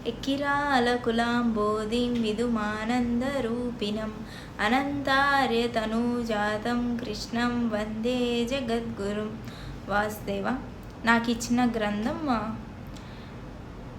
ఎక్కిరాలకులాంబోధిం విదుమానందరూపిణం అనంతార్యతనూజాతం కృష్ణం వందే జగద్గురుం. వాసుదేవ, నాకు ఇచ్చిన గ్రంథం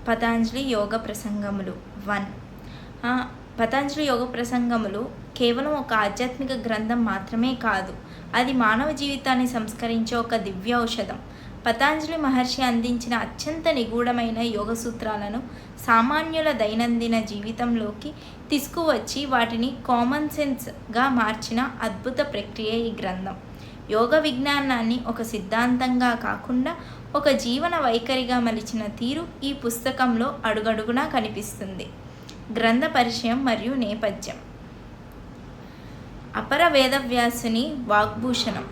పతంజలి యోగ ప్రసంగములు 1. పతంజలి యోగ ప్రసంగములు కేవలం ఒక ఆధ్యాత్మిక గ్రంథం మాత్రమే కాదు, అది మానవ జీవితాన్ని సంస్కరించే ఒక దివ్య ఔషధం. పతంజలి మహర్షి అందించిన అత్యంత నిగూఢమైన యోగ సూత్రాలను సామాన్యుల దైనందిన జీవితంలోకి తీసుకువచ్చి వాటిని కామన్ సెన్స్గా మార్చిన అద్భుత ప్రక్రియ ఈ గ్రంథం. యోగ విజ్ఞానాన్ని ఒక సిద్ధాంతంగా కాకుండా ఒక జీవన వైఖరిగా మలిచిన తీరు ఈ పుస్తకంలో అడుగడుగునా కనిపిస్తుంది. గ్రంథ పరిచయం మరియు నేపథ్యం. అపర వేదవ్యాసుని వాగ్భూషణం.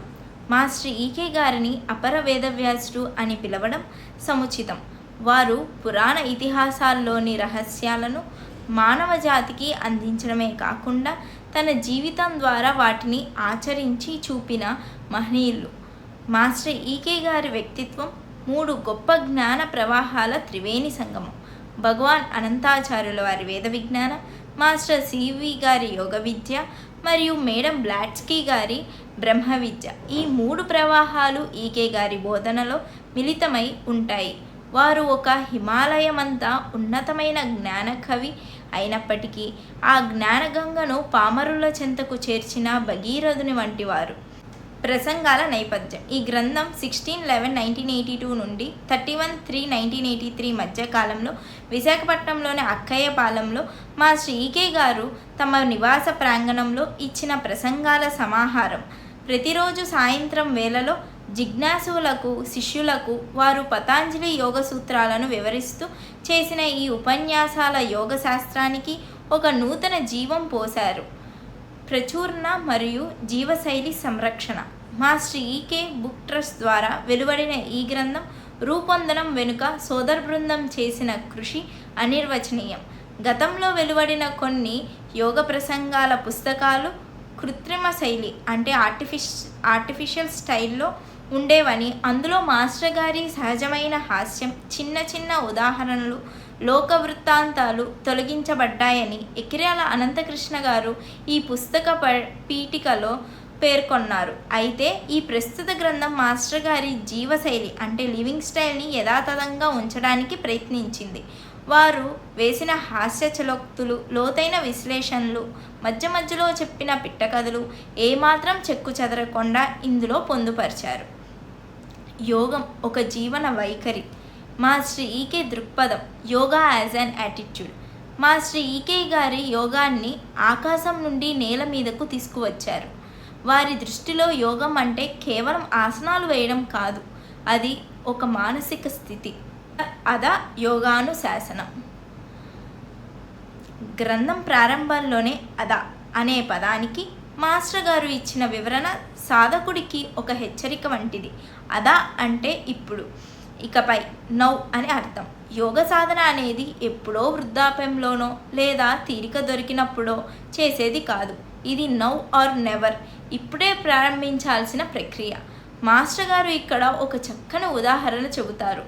మాస్టర్ ఈకే గారిని అపర వేదవ్యాసుడు అని పిలవడం సముచితం. వారు పురాణ ఇతిహాసాల్లోని రహస్యాలను మానవ జాతికి అందించడమే కాకుండా తన జీవితం ద్వారా వాటిని ఆచరించి చూపిన మహనీయులు. మాస్టర్ ఈకే గారి వ్యక్తిత్వం 3 గొప్ప జ్ఞాన ప్రవాహాల త్రివేణి సంగమం. భగవాన్ అనంతాచార్యుల వారి వేద విజ్ఞానం, మాస్టర్ సివి గారి యోగ విద్య మరియు మేడం బ్లాట్స్కీ గారి బ్రహ్మ విద్య. ఈ 3 ప్రవాహాలు ఈకే గారి బోధనలో మిళితమై ఉంటాయి. వారు ఒక హిమాలయమంతా ఉన్నతమైన జ్ఞాన కవి అయినప్పటికీ ఆ జ్ఞానగంగను పామరుల చెంతకు చేర్చిన భగీరథుని వంటి వారు. ప్రసంగాల నేపథ్యం. ఈ గ్రంథం 16/11/1982 నుండి 31/3/1983 మధ్య కాలంలో విశాఖపట్నంలోని అక్కయ్యపాలెంలో మాస్టర్ ఈకే గారు తమ నివాస ప్రాంగణంలో ఇచ్చిన ప్రసంగాల సమాహారం. ప్రతిరోజు సాయంత్రం వేళలో జిజ్ఞాసులకు, శిష్యులకు వారు పతంజలి యోగ సూత్రాలను వివరిస్తూ చేసిన ఈ ఉపన్యాసాల యోగ శాస్త్రానికి ఒక నూతన జీవం పోశారు. ప్రచురణ మరియు జీవశైలి సంరక్షణ. మాస్టర్ ఈకే బుక్ ట్రస్ట్ ద్వారా వెలువడిన ఈ గ్రంథం రూపొందనం వెనుక సోదర బృందం చేసిన కృషి అనిర్వచనీయం. గతంలో వెలువడిన కొన్ని యోగ ప్రసంగాల పుస్తకాలు కృత్రిమ శైలి అంటే ఆర్టిఫిషియల్ స్టైల్లో ఉండేవని, అందులో మాస్టర్ గారి సహజమైన హాస్యం, చిన్న చిన్న ఉదాహరణలు, లోక వృత్తాంతాలు తొలగించబడ్డాయని ఎకిరాల అనంతకృష్ణ గారు ఈ పుస్తక పీఠికలో పేర్కొన్నారు. అయితే ఈ ప్రస్తుత గ్రంథం మాస్టర్ గారి జీవశైలి అంటే లివింగ్ స్టైల్ని యథాతథంగా ఉంచడానికి ప్రయత్నించింది. వారు వేసిన హాస్యచలోక్తులు, లోతైన విశ్లేషణలు, మధ్య మధ్యలో చెప్పిన పిట్టకథలు ఏమాత్రం చెక్కు చెదరకుండా ఇందులో పొందుపరిచారు. యోగం ఒక జీవన వైఖరి. మాస్టర్ ఈకే దృక్పథం. Yoga as an attitude. Master EK గారి యోగాన్ని ఆకాశం నుండి నేల మీదకు తీసుకువచ్చారు. వారి దృష్టిలో యోగం అంటే కేవలం ఆసనాలు వేయడం కాదు, అది ఒక మానసిక స్థితి. అదా యోగానుశాసనం. గ్రంథం ప్రారంభంలోనే అదా అనే పదానికి మాస్టర్ గారు ఇచ్చిన వివరణ సాధకుడికి ఒక హెచ్చరిక వంటిది. అదా అంటే ఇప్పుడు, ఇకపై, నౌ అని అర్థం. యోగ సాధన అనేది ఎప్పుడో వృద్ధాప్యంలోనో లేదా తీరిక దొరికినప్పుడో చేసేది కాదు. ఇది నౌ ఆర్ నెవర్, ఇప్పుడే ప్రారంభించాల్సిన ప్రక్రియ. మాస్టర్ గారు ఇక్కడ ఒక చక్కని ఉదాహరణ చెబుతారు.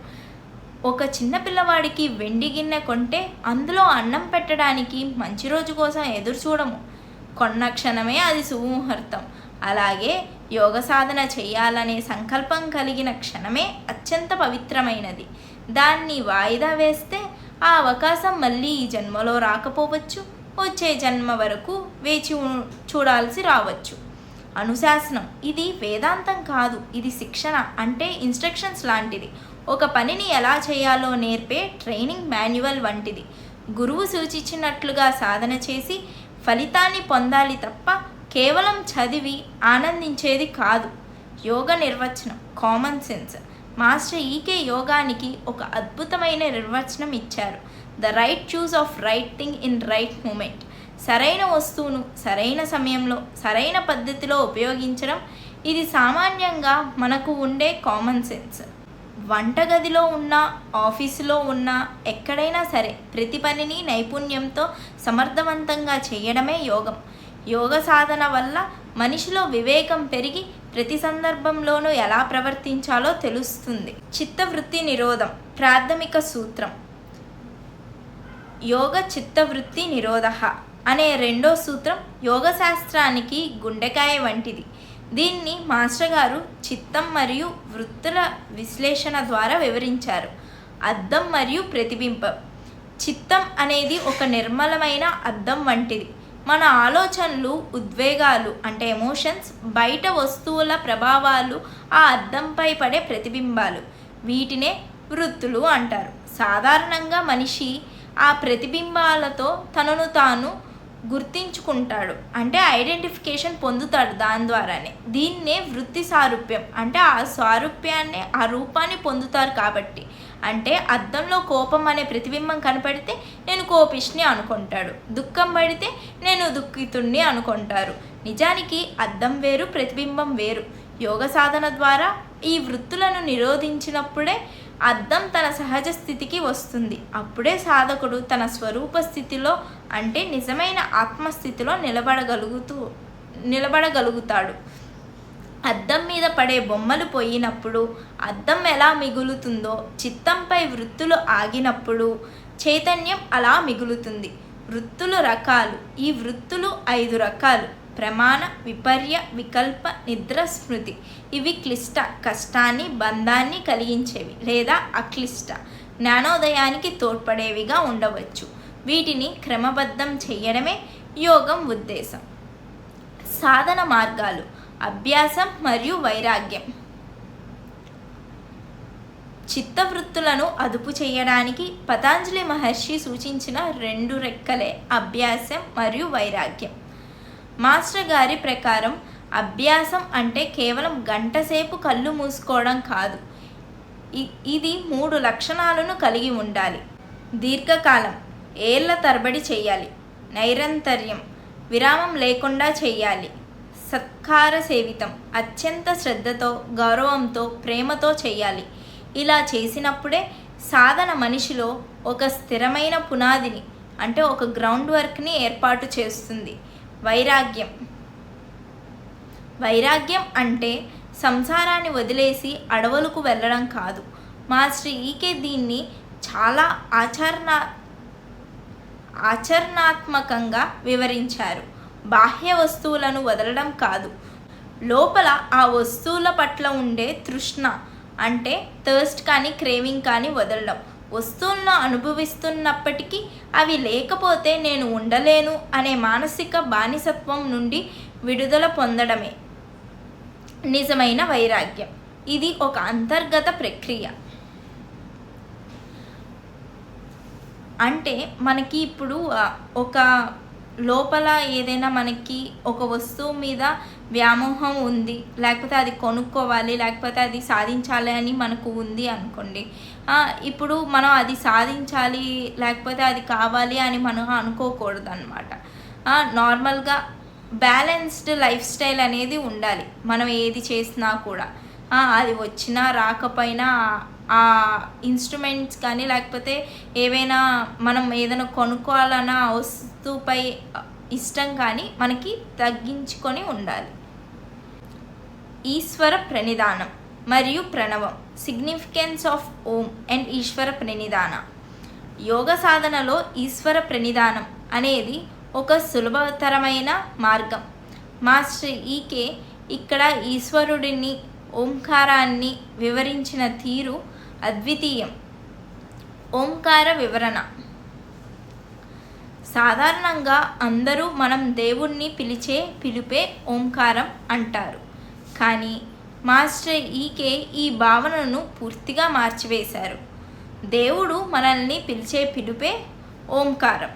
ఒక చిన్న పిల్లవాడికి వెండి గిన్నె కొంటే అందులో అన్నం పెట్టడానికి మంచి రోజు కోసం ఎదురు చూడము, కొన్న క్షణమే అది శుభముహూర్తం. అలాగే యోగ సాధన చేయాలనే సంకల్పం కలిగిన క్షణమే అత్యంత పవిత్రమైనది. దాన్ని వాయిదా వేస్తే ఆ అవకాశం మళ్ళీ ఈ జన్మలో రాకపోవచ్చు, వచ్చే జన్మ వరకు వేచి చూడాల్సి రావచ్చు. అనుశాసనం. ఇది వేదాంతం కాదు, ఇది శిక్షణ అంటే ఇన్స్ట్రక్షన్స్ లాంటిది. ఒక పనిని ఎలా చేయాలో నేర్పే ట్రైనింగ్ మాన్యువల్ వంటిది. గురువు సూచించినట్లుగా సాధన చేసి ఫలితాన్ని పొందాలి తప్ప కేవలం చదివి ఆనందించేది కాదు. యోగ నిర్వచనం. Common sense. మాస్టర్ ఈకే యోగానికి ఒక అద్భుతమైన నిర్వచనం ఇచ్చారు. The right choose of right thing in right moment. సరైన వస్తువును సరైన సమయంలో సరైన పద్ధతిలో ఉపయోగించడం, ఇది సామాన్యంగా మనకు ఉండే కామన్ సెన్స్. వంటగదిలో ఉన్నా, ఆఫీసులో ఉన్నా, ఎక్కడైనా సరే ప్రతి పనిని నైపుణ్యంతో సమర్థవంతంగా చేయడమే యోగం. యోగ సాధన వల్ల మనిషిలో వివేకం పెరిగి ప్రతి సందర్భంలోనూ ఎలా ప్రవర్తించాలో తెలుస్తుంది. చిత్తవృత్తి నిరోధం. ప్రాథమిక సూత్రం. యోగ చిత్తవృత్తి నిరోధ అనే రెండో సూత్రం యోగశాస్త్రానికి గుండెకాయ వంటిది. దీన్ని మాస్టర్ గారు చిత్తం మరియు వృత్తుల విశ్లేషణ ద్వారా వివరించారు. అద్దం మరియు ప్రతిబింబం. చిత్తం అనేది ఒక నిర్మలమైన అద్దం వంటిది. మన ఆలోచనలు, ఉద్వేగాలు అంటే ఎమోషన్స్, బయట వస్తువుల ప్రభావాలు ఆ అద్దంపై పడే ప్రతిబింబాలు. వీటినే వృత్తులు అంటారు. సాధారణంగా మనిషి ఆ ప్రతిబింబాలతో తనను తాను గుర్తించుకుంటాడు, అంటే ఐడెంటిఫికేషన్ పొందుతాడు దాని ద్వారానే. దీన్నే వృత్తి సారూప్యం అంటే ఆ సారూప్యాన్ని, ఆ రూపాన్ని పొందుతారు కాబట్టి. అంటే అద్దంలో కోపం అనే ప్రతిబింబం కనపడితే నేను కోపిష్ని అనుకుంటాడు, దుఃఖం పడితే నేను దుఃఖితుణ్ణి అనుకుంటారు. నిజానికి అద్దం వేరు, ప్రతిబింబం వేరు. యోగ సాధన ద్వారా ఈ వృత్తులను నిరోధించినప్పుడే అద్దం తన సహజ స్థితికి వస్తుంది. అప్పుడే సాధకుడు తన స్వరూప స్థితిలో అంటే నిజమైన ఆత్మస్థితిలో నిలబడగలుగుతాడు. అద్దం మీద పడే బొమ్మలు పోయినప్పుడు అద్దం ఎలా మిగులుతుందో, చిత్తంపై వృత్తులు ఆగినప్పుడు చైతన్యం అలా మిగులుతుంది. వృత్తులు రకాలు. ఈ వృత్తులు 5 రకాలు: ప్రమాణ, విపర్య, వికల్ప, నిద్ర, స్మృతి. ఇవి క్లిష్ట, కష్టాన్ని, బంధాన్ని కలిగించేవి లేదా అక్లిష్ట, జ్ఞానోదయానికి తోడ్పడేవిగా ఉండవచ్చు. వీటిని క్రమబద్ధం చేయడమే యోగం ఉద్దేశం. సాధన మార్గాలు: అభ్యాసం మరియు వైరాగ్యం. చిత్తవృత్తులను అదుపు చేయడానికి పతంజలి మహర్షి సూచించిన 2 రెక్కలే అభ్యాసం మరియు వైరాగ్యం. మాస్టర్ గారి ప్రకారం అభ్యాసం అంటే కేవలం గంటసేపు కళ్ళు మూసుకోవడం కాదు. ఇది 3 లక్షణాలను కలిగి ఉండాలి. దీర్ఘకాలం, ఏళ్ల తరబడి చేయాలి. నైరంతర్యం, విరామం లేకుండా చేయాలి. సత్కార సేవితం, అత్యంత శ్రద్ధతో, గౌరవంతో, ప్రేమతో చేయాలి. ఇలా చేసినప్పుడే సాధన మనిషిలో ఒక స్థిరమైన పునాదిని అంటే ఒక గ్రౌండ్ వర్క్ని ఏర్పాటు చేస్తుంది. వైరాగ్యం అంటే సంసారాన్ని వదిలేసి అడవులకు వెళ్ళడం కాదు. మాస్టర్ ఈకే దీన్ని చాలా ఆచరణాత్మకంగా వివరించారు. బాహ్య వస్తువులను వదలడం కాదు, లోపల ఆ వస్తువుల పట్ల ఉండే తృష్ణ అంటే థర్స్ట్ కానీ క్రేవింగ్ కానీ వదలడం. వస్తువులను అనుభవిస్తున్నప్పటికీ అవి లేకపోతే నేను ఉండలేను అనే మానసిక బానిసత్వం నుండి విడుదల పొందడమే నిజమైన వైరాగ్యం. ఇది ఒక అంతర్గత ప్రక్రియ. అంటే మనకి ఇప్పుడు ఒక లోపల ఏదైనా మనకి ఒక వస్తువు మీద వ్యామోహం ఉంది, లేకపోతే అది కొనుక్కోవాలి, లేకపోతే అది సాధించాలి అని మనకు ఉంది అనుకోండి. ఇప్పుడు మనం అది సాధించాలి లేకపోతే అది కావాలి అని మనం అనుకోకూడదు అన్నమాట. నార్మల్గా బ్యాలెన్స్డ్ లైఫ్ స్టైల్ అనేది ఉండాలి. మనం ఏది చేసినా కూడా అది వచ్చినా రాకపోయినా ఆ ఇన్స్ట్రుమెంట్స్ కానీ లేకపోతే ఏవైనా మనం ఏదైనా కొనుక్కోవాలన్న వస్తువుపై ఇష్టం కానీ మనకి తగ్గించుకొని ఉండాలి. ఈశ్వర ప్రణిధానం మరియు ప్రణవం. సిగ్నిఫికెన్స్ ఆఫ్ ఓం అండ్ ఈశ్వర ప్రణిధాన. యోగ సాధనలో ఈశ్వర ప్రణిధానం అనేది ఒక సులభతరమైన మార్గం. మాస్టర్ ఈకే ఇక్కడ ఈశ్వరుడిని, ఓంకారాన్ని వివరించిన తీరు అద్వితీయం. ఓంకార వివరణ. సాధారణంగా అందరూ మనం దేవుణ్ణి పిలిచే పిలుపే ఓంకారం అంటారు. కానీ మాస్టర్ ఈకే ఈ భావనను పూర్తిగా మార్చివేశారు. దేవుడు మనల్ని పిలిచే పిలుపే ఓంకారం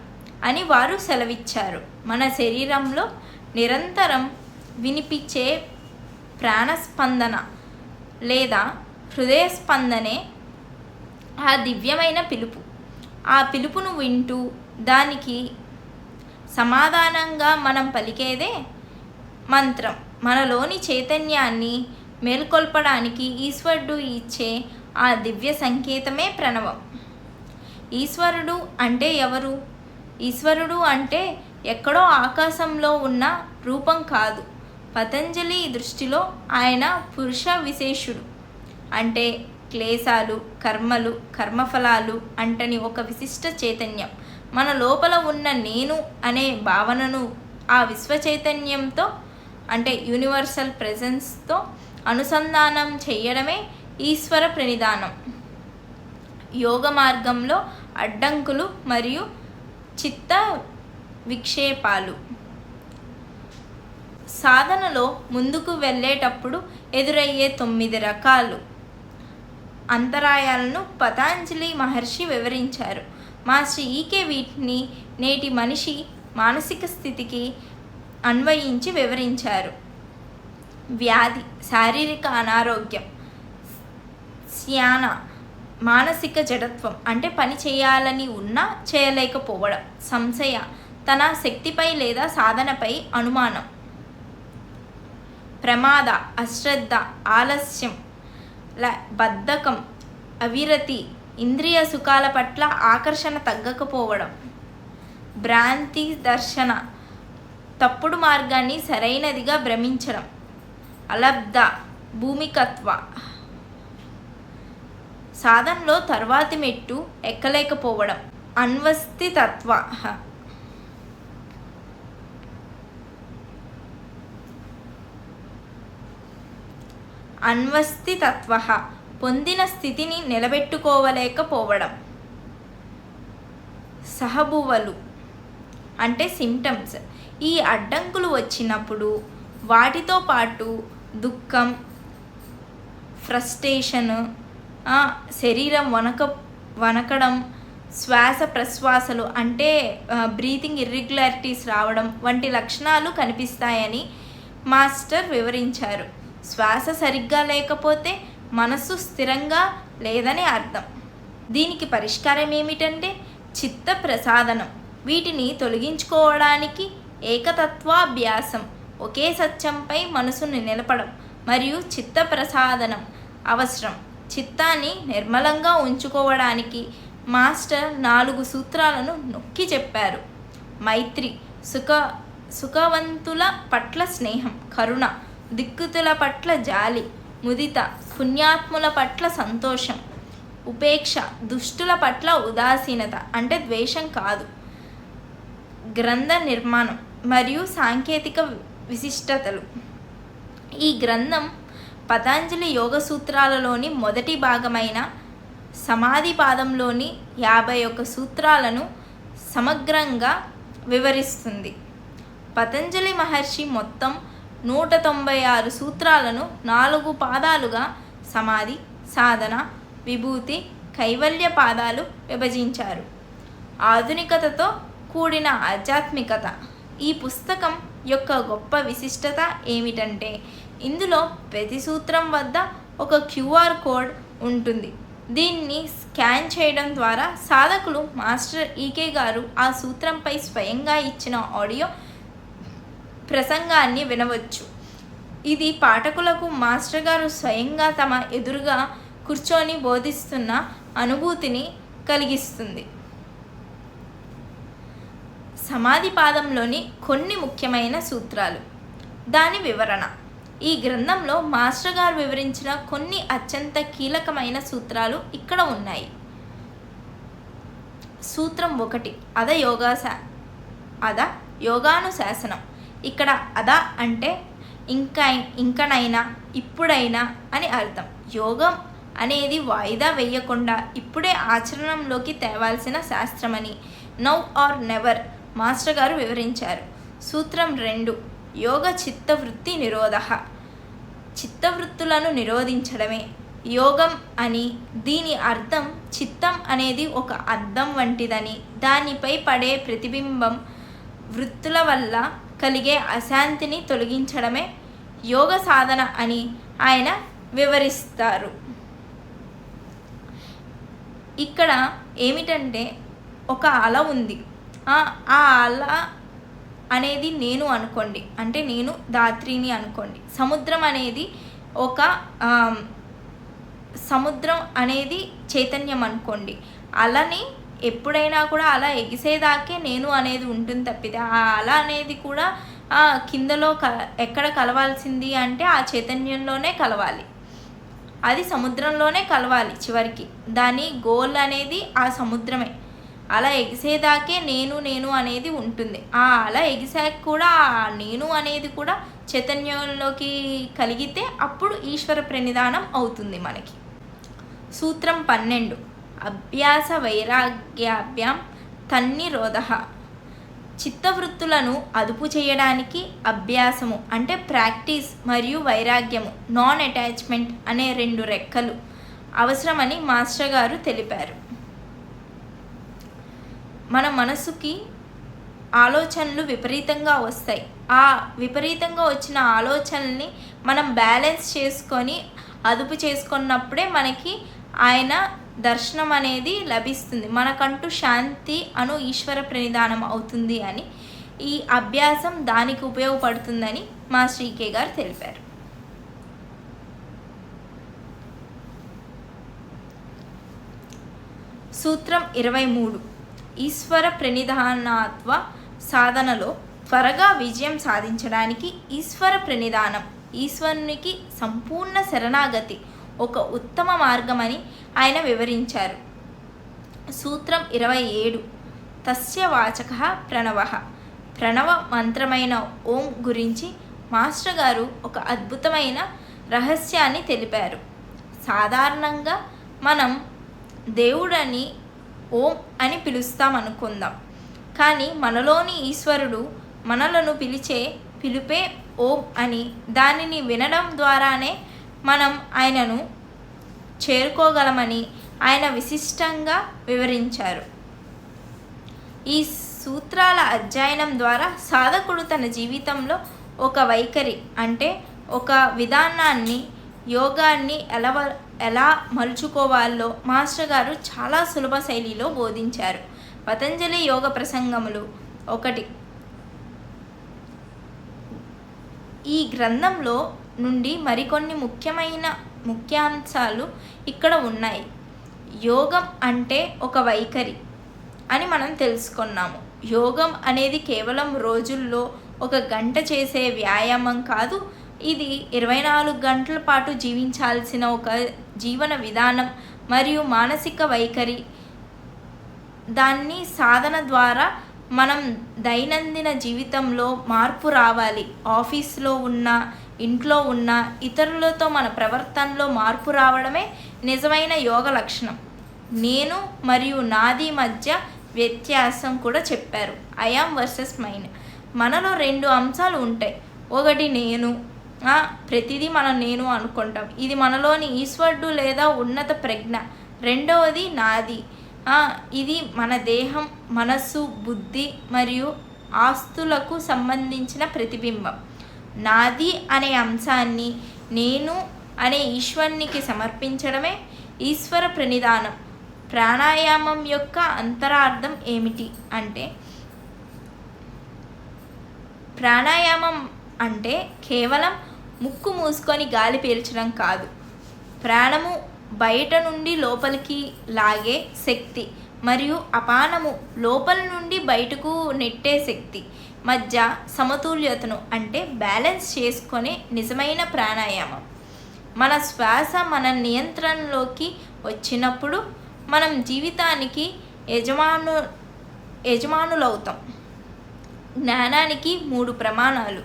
అని వారు సెలవిచ్చారు. మన శరీరంలో నిరంతరం వినిపించే ప్రాణస్పందన లేదా హృదయ స్పందనే ఆ దివ్యమైన పిలుపు. ఆ పిలుపును వింటూ దానికి సమాధానంగా మనం పలికేదే మంత్రం. మనలోని చైతన్యాన్ని మేల్కొల్పడానికి ఈశ్వరుడు ఇచ్చే ఆ దివ్య సంకేతమే ప్రణవం. ఈశ్వరుడు అంటే ఎవరు? ఈశ్వరుడు అంటే ఎక్కడో ఆకాశంలో ఉన్న రూపం కాదు. పతంజలి దృష్టిలో ఆయన పురుష విశేషుడు. అంటే క్లేశాలు, కర్మలు, కర్మఫలాలు అంటని ఒక విశిష్ట చైతన్యం. మన లోపల ఉన్న నేను అనే భావనను ఆ విశ్వ చైతన్యంతో అంటే యూనివర్సల్ ప్రెజెన్స్తో అనుసంధానం చేయడమే ఈశ్వర ప్రణిధానం. యోగ మార్గంలో అడ్డంకులు మరియు చిత్త విక్షేపాలు. సాధనలో ముందుకు వెళ్ళేటప్పుడు ఎదురయ్యే 9 రకాలు అంతరాయాలను పతంజలి మహర్షి వివరించారు. మాస్టర్ ఈకే వీటిని నేటి మనిషి మానసిక స్థితికి అన్వయించి వివరించారు. వ్యాధి, శారీరక అనారోగ్యం, శ్యాన, మానసిక జడత్వం అంటే పని చేయాలని ఉన్నా చేయలేకపోవడం, సంశయ, తన శక్తిపై లేదా సాధనపై అనుమానం, ప్రమాద, అశ్రద్ధ, ఆలస్యం, బద్ధకం, అవిరతి, ఇంద్రియ సుఖాల పట్ల ఆకర్షణ తగ్గకపోవడం, భ్రాంతి దర్శన, తప్పుడు మార్గాన్ని సరైనదిగా భ్రమించడం, అలబ్ధ, భూమికత్వ, సాధనలో తర్వాతి మెట్టు ఎక్కలేకపోవడం, అన్వస్థితత్వ, అన్వస్థితత్వ, పొందిన స్థితిని నిలబెట్టుకోవలేకపోవడం, సహబువలు అంటే సిమ్టమ్స్. ఈ అడ్డంకులు వచ్చినప్పుడు వాటితో పాటు దుఃఖం, ఫ్రస్ట్రేషన్, శరీరం వణకడం, శ్వాస ప్రశ్వాసలు అంటే బ్రీతింగ్ ఇర్రెగ్యులారిటీస్ రావడం వంటి లక్షణాలు కనిపిస్తాయని మాస్టర్ వివరించారు. శ్వాస సరిగ్గా లేకపోతే మనస్సు స్థిరంగా లేదని అర్థం. దీనికి పరిష్కారం ఏమిటంటే చిత్త ప్రసాదనం. వీటిని తొలగించుకోవడానికి ఏకతత్వాభ్యాసం, ఒకే సత్యంపై మనసును నిలపడం మరియు చిత్త ప్రసాదనం అవసరం. చిత్తాన్ని నిర్మలంగా ఉంచుకోవడానికి మాస్టర్ 4 సూత్రాలను నొక్కి చెప్పారు. మైత్రి, సుఖవంతుల పట్ల స్నేహం, కరుణ, దిక్కుతుల పట్ల జాలి, ముదిత, పుణ్యాత్ముల పట్ల సంతోషం, ఉపేక్ష, దుష్టుల పట్ల ఉదాసీనత అంటే ద్వేషం కాదు. గ్రంథ నిర్మాణం మరియు సాంకేతిక విశిష్టతలు. ఈ గ్రంథం పతంజలి యోగ సూత్రాలలోని మొదటి భాగమైన సమాధి పాదంలోని 51 సూత్రాలను సమగ్రంగా వివరిస్తుంది. పతంజలి మహర్షి మొత్తం 196 సూత్రాలను 4 పాదాలుగా సమాధి, సాధన, విభూతి, కైవల్య పాదాలు విభజించారు. ఆధునికతతో కూడిన ఆధ్యాత్మికత. ఈ పుస్తకం యొక్క గొప్ప విశిష్టత ఏమిటంటే ఇందులో ప్రతి సూత్రం వద్ద ఒక QR కోడ్ ఉంటుంది. దీన్ని స్కాన్ చేయడం ద్వారా సాధకులు మాస్టర్ ఈకే గారు ఆ సూత్రంపై స్వయంగా ఇచ్చిన ఆడియో ప్రసంగాన్ని వినవచ్చు. ఇది పాఠకులకు మాస్టర్ గారు స్వయంగా తమ ఎదురుగా కూర్చొని బోధిస్తున్న అనుభూతిని కలిగిస్తుంది. సమాధి పాదంలోని కొన్ని ముఖ్యమైన సూత్రాలు, దాని వివరణ. ఈ గ్రంథంలో మాస్టర్ గారు వివరించిన కొన్ని అత్యంత కీలకమైన సూత్రాలు ఇక్కడ ఉన్నాయి. సూత్రం 1 అద యోగానుశాసనం. ఇక్కడ అద అంటే ఇంకనైనా, ఇప్పుడైనా అని అర్థం. యోగం అనేది వాయిదా వేయకుండా ఇప్పుడే ఆచరణలోకి తేవాల్సిన శాస్త్రమని నౌ ఆర్ నెవర్ మాస్టర్ గారు వివరించారు. సూత్రం 2 యోగ చిత్తవృత్తి నిరోధ. చిత్తవృత్తులను నిరోధించడమే యోగం అని. దీని అర్థం చిత్తం అనేది ఒక అద్దం వంటిదని, దానిపై పడే ప్రతిబింబం వృత్తుల వల్ల కలిగే అశాంతిని తొలగించడమే యోగ సాధన అని ఆయన వివరిస్తారు. ఇక్కడ ఏమిటంటే ఒక అల ఉంది. ఆ అల అనేది నేను అనుకోండి, అంటే నేను ధాత్రిని అనుకోండి. సముద్రం అనేది సముద్రం అనేది చైతన్యం అనుకోండి. అలని ఎప్పుడైనా కూడా అలా ఎగిసేదాకే నేను అనేది ఉంటుంది తప్పితే ఆ అల అనేది కూడా కిందలో ఎక్కడ కలవాల్సింది అంటే ఆ చైతన్యంలోనే కలవాలి, అది సముద్రంలోనే కలవాలి చివరికి. దాని గోల్ అనేది ఆ సముద్రమే. అలా ఎగిసేదాకే నేను నేను అనేది ఉంటుంది. ఆ అలా ఎగిసాక కూడా ఆ నేను అనేది కూడా చైతన్యంలోకి కలిగితే అప్పుడు ఈశ్వర ప్రణిధానం అవుతుంది మనకి. సూత్రం 12 అభ్యాస వైరాగ్యాభ్యాం తన్నిరోధః. చిత్తవృత్తులను అదుపు చేయడానికి అభ్యాసము అంటే ప్రాక్టీస్ మరియు వైరాగ్యము నాన్ అటాచ్మెంట్ అనే 2 రెక్కలు అవసరమని మాస్టర్ గారు తెలిపారు. మన మనసుకి ఆలోచనలు విపరీతంగా వస్తాయి. ఆ విపరీతంగా వచ్చిన ఆలోచనల్ని మనం బ్యాలెన్స్ చేసుకొని అదుపు చేసుకున్నప్పుడే మనకి ఆయన దర్శనం అనేది లభిస్తుంది. మనకంటూ శాంతి అను ఈశ్వర ప్రణిధానం అవుతుంది అని ఈ అభ్యాసం దానికి ఉపయోగపడుతుందని మాస్టర్ ఈకే గారు తెలిపారు. సూత్రం 23 ఈశ్వర ప్రణిధానత్వ సాధనలో త్వరగా విజయం సాధించడానికి ఈశ్వర ప్రణిధానం, ఈశ్వరునికి సంపూర్ణ శరణాగతి ఒక ఉత్తమ మార్గమని ఆయన వివరించారు. సూత్రం 27 తస్య వాచకః ప్రణవః. ప్రణవ మంత్రమైన ఓం గురించి మాస్టర్ గారు ఒక అద్భుతమైన రహస్యాన్ని తెలిపారు. సాధారణంగా మనం దేవుడని ఓం అని పిలుస్తామనుకుందాం. కానీ మనలోని ఈశ్వరుడు మనలను పిలిచే పిలుపే ఓం అని, దానిని వినడం ద్వారానే మనం ఆయనను చేరుకోగలమని ఆయన విశిష్టంగా వివరించారు. ఈ సూత్రాల అధ్యయనం ద్వారా సాధకుడు తన జీవితంలో ఒక వైఖరి అంటే ఒక విధానాన్ని, యోగాన్ని ఎలా మలుచుకోవాలో మాస్టర్ గారు చాలా సులభ శైలిలో బోధించారు. పతంజలి యోగ ప్రసంగములు 1 ఈ గ్రంథంలో నుండి మరికొన్ని ముఖ్యాంశాలు ఇక్కడ ఉన్నాయి. యోగం అంటే ఒక వైఖరి అని మనం తెలుసుకున్నాము. యోగం అనేది కేవలం రోజుల్లో 1 గంట చేసే వ్యాయామం కాదు. ఇది 24 గంటల పాటు జీవించాల్సిన ఒక జీవన విధానం మరియు మానసిక వైఖరి. దాన్ని సాధన ద్వారా మనం దైనందిన జీవితంలో మార్పు రావాలి. ఆఫీస్లో ఉన్న, ఇంట్లో ఉన్న, ఇతరులతో మన ప్రవర్తనలో మార్పు రావడమే నిజమైన యోగ లక్షణం. నేను మరియు నాది మధ్య వ్యత్యాసం కూడా చెప్పారు. I'm versus mine. మనలో 2 అంశాలు ఉంటాయి. ఒకటి నేను, ప్రతిదీ మనం నేను అనుకుంటాం. ఇది మనలోని ఈశ్వరుడు లేదా ఉన్నత ప్రజ్ఞ. రెండవది నాది. ఇది మన దేహం, మనస్సు, బుద్ధి మరియు ఆస్తులకు సంబంధించిన ప్రతిబింబం. నాది అనే అంశాన్ని నేను అనే ఈశ్వరునికి సమర్పించడమే ఈశ్వర ప్రణిధానం. ప్రాణాయామం యొక్క అంతరార్థం ఏమిటి అంటే, ప్రాణాయామం అంటే కేవలం ముక్కు మూసుకొని గాలి పీల్చడం కాదు. ప్రాణము బయట నుండి లోపలికి లాగే శక్తి మరియు అపానము లోపల నుండి బయటకు నెట్టే శక్తి మధ్య సమతుల్యతను అంటే బ్యాలెన్స్ చేసుకునే నిజమైన ప్రాణాయామం. మన శ్వాస మన నియంత్రణలోకి వచ్చినప్పుడు మనం జీవితానికి యజమానులవుతాం. జ్ఞానానికి 3 ప్రమాణాలు.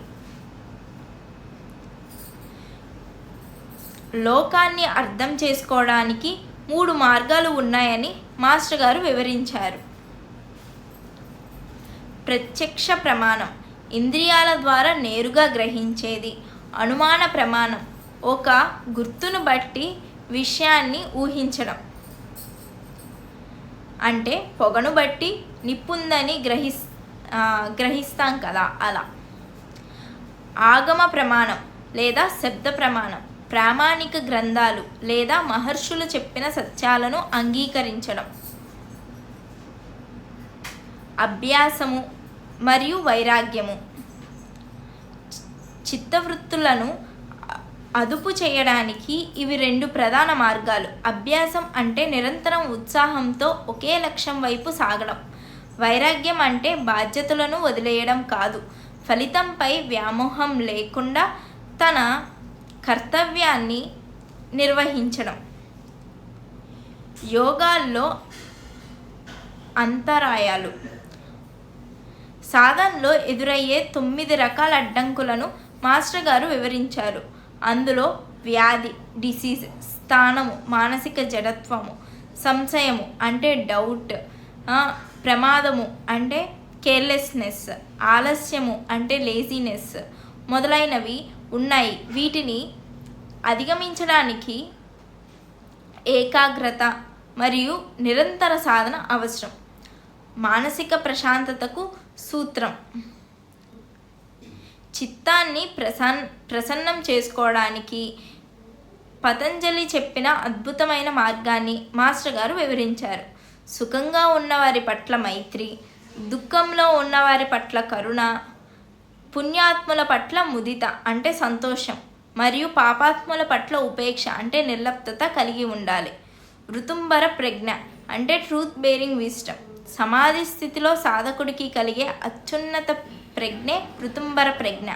లోకాన్ని అర్థం చేసుకోవడానికి 3 మార్గాలు ఉన్నాయని మాస్టర్ గారు వివరించారు. ప్రత్యక్ష ప్రమాణం ఇంద్రియాల ద్వారా నేరుగా గ్రహించేది. అనుమాన ప్రమాణం ఒక గుర్తును బట్టి విషయాన్ని ఊహించడం, అంటే పొగను బట్టి నిప్పుందని గ్రహిస్తాం కదా అలా. ఆగమ ప్రమాణం లేదా శబ్ద ప్రమాణం ప్రామాణిక గ్రంథాలు లేదా మహర్షులు చెప్పిన సత్యాలను అంగీకరించడం. అభ్యాసము మరియు వైరాగ్యము చిత్తవృత్తులను అదుపు చేయడానికి ఇవి 2 ప్రధాన మార్గాలు. అభ్యాసం అంటే నిరంతరం ఉత్సాహంతో ఒకే లక్ష్యం వైపు సాగడం. వైరాగ్యం అంటే బాధ్యతలను వదిలేయడం కాదు, ఫలితంపై వ్యామోహం లేకుండా తన కర్తవ్యాన్ని నిర్వహించడం. యోగాల్లో అంతరాయాలు. సాధనలో ఎదురయ్యే 9 రకాల అడ్డంకులను మాస్టర్ గారు వివరించారు. అందులో వ్యాధి, డిసీజ్, స్థానము, మానసిక జడత్వము, సంశయము అంటే డౌట్, ప్రమాదము అంటే కేర్లెస్నెస్, ఆలస్యము అంటే లేజినెస్ మొదలైనవి ఉన్నాయి. వీటిని అధిగమించడానికి ఏకాగ్రత మరియు నిరంతర సాధన అవసరం. మానసిక ప్రశాంతతకు సూత్రం. చిత్తాన్ని ప్రసన్నం చేసుకోవడానికి పతంజలి చెప్పిన అద్భుతమైన మార్గాన్ని మాస్టర్ గారు వివరించారు. సుఖంగా ఉన్నవారి పట్ల మైత్రి, దుఃఖంలో ఉన్నవారి పట్ల కరుణ, పుణ్యాత్ముల పట్ల ముదిత అంటే సంతోషం, మరియు పాపాత్ముల పట్ల ఉపేక్ష అంటే నిర్లిప్తత కలిగి ఉండాలి. ఋతుంబర ప్రజ్ఞ అంటే ట్రూత్ బేరింగ్ విజ్డమ్. సమాధి స్థితిలో సాధకుడికి కలిగే అత్యున్నత ప్రజ్ఞే ఋతుంబర ప్రజ్ఞ.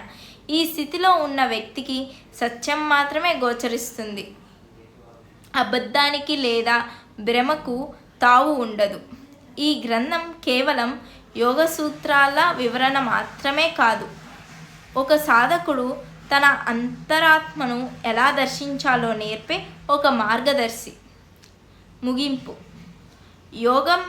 ఈ స్థితిలో ఉన్న వ్యక్తికి సత్యం మాత్రమే గోచరిస్తుంది. అబద్ధానికి లేదా భ్రమకు తావు ఉండదు. ఈ గ్రంథం కేవలం యోగ సూత్రాల వివరణ మాత్రమే కాదు, ఒక సాధకుడు తన అంతరాత్మను ఎలా దర్శించాలో నేర్పే ఒక మార్గదర్శి. ముగింపు. యోగం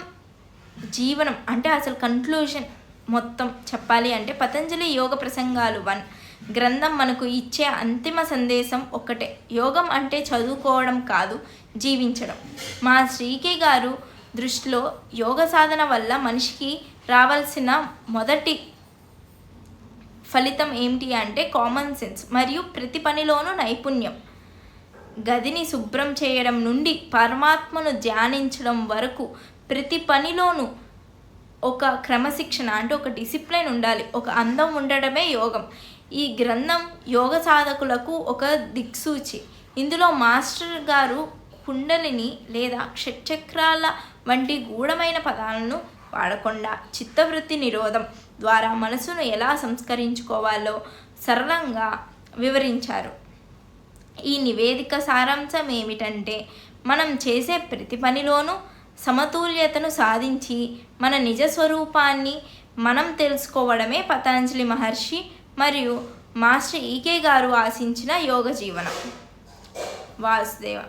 జీవనం అంటే అసలు కన్క్లూజన్ మొత్తం చెప్పాలి అంటే పతంజలి యోగ ప్రసంగాలు 1 గ్రంథం మనకు ఇచ్చే అంతిమ సందేశం ఒక్కటే. యోగం అంటే చదువుకోవడం కాదు, జీవించడం. మా శ్రీకే గారు దృష్టిలో యోగ సాధన వల్ల మనిషికి రావాల్సిన మొదటి ఫలితం ఏమిటి అంటే కామన్ సెన్స్ మరియు ప్రతి పనిలోనూ నైపుణ్యం. గదిని శుభ్రం చేయడం నుండి పరమాత్మను ధ్యానించడం వరకు ప్రతి పనిలోనూ ఒక క్రమశిక్షణ అంటే ఒక డిసిప్లిన్ ఉండాలి, ఒక అందం ఉండడమే యోగం. ఈ గ్రంథం యోగ సాధకులకు ఒక దిక్సూచి. ఇందులో మాస్టర్ గారు కుండలిని లేదా షట్చక్రాల వంటి గూఢమైన పదాలను వాడకుండా చిత్తవృత్తి నిరోధం ద్వారా మనసును ఎలా సంస్కరించుకోవాలో సరళంగా వివరించారు. ఈ నివేదిక సారాంశం ఏమిటంటే మనం చేసే ప్రతి పనిలోనూ సమతుల్యతను సాధించి మన నిజ స్వరూపాన్ని మనం తెలుసుకోవడమే పతంజలి మహర్షి మరియు మాస్టర్ ఈకే గారు ఆశించిన యోగ జీవనం. వాసుదేవ.